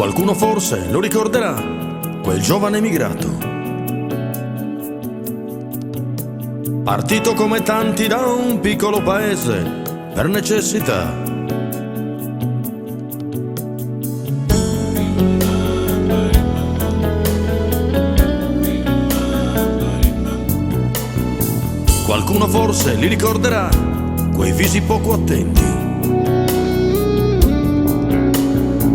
Qualcuno forse lo ricorderà, quel giovane emigrato, partito come tanti da un piccolo paese per necessità. Qualcuno forse li ricorderà, quei visi poco attenti,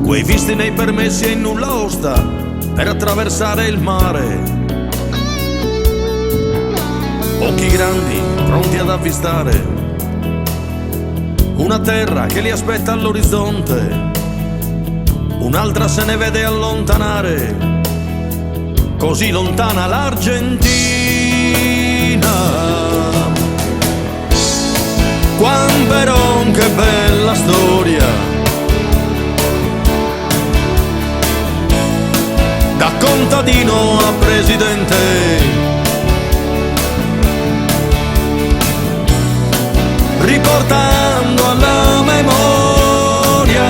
quei visti nei permessi e in nulla osta per attraversare il mare. Occhi grandi, pronti ad avvistare una terra che li aspetta all'orizzonte, un'altra se ne vede allontanare, così lontana l'Argentina. Juan Perón, che bella storia, da contadino a presidente, riportando alla memoria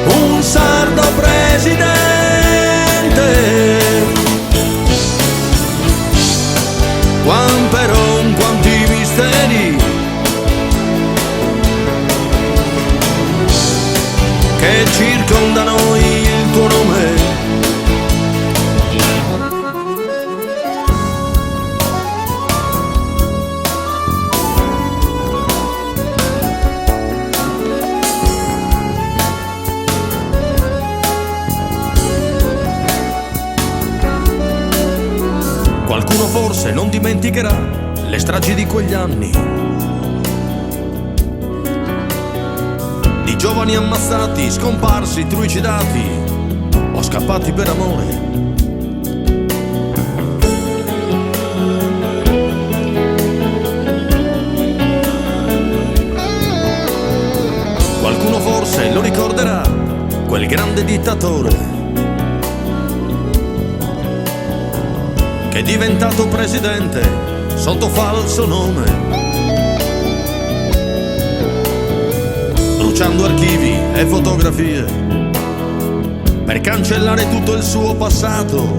un sardo presidente. Juan Perón, quanti misteri che circondano il tuo nome. Qualcuno forse non dimenticherà le stragi di quegli anni, di giovani ammazzati, scomparsi, trucidati o scappati per amore. Qualcuno forse lo ricorderà, quel grande dittatore è diventato presidente sotto falso nome, bruciando archivi e fotografie per cancellare tutto il suo passato,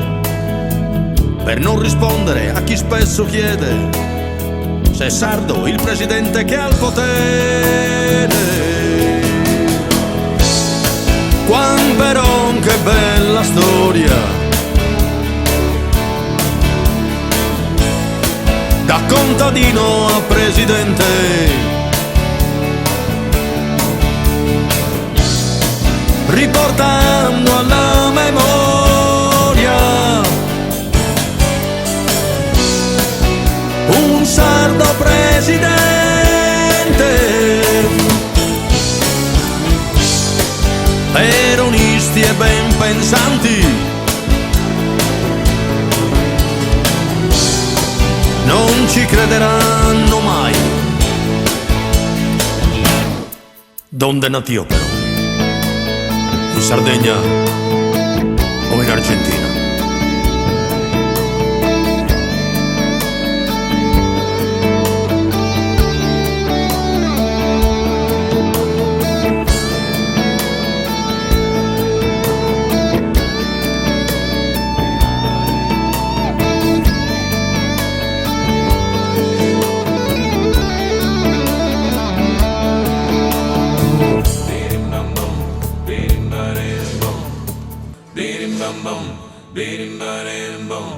per non rispondere a chi spesso chiede se è sardo il presidente che ha il potere. Juan Perón, che bella storia, da contadino a presidente, riportando alla memoria un sardo presidente, peronisti e ben pensanti non ci crederanno mai. Donde natio però? In Sardegna o in Argentina? Bum bum, beating, bum,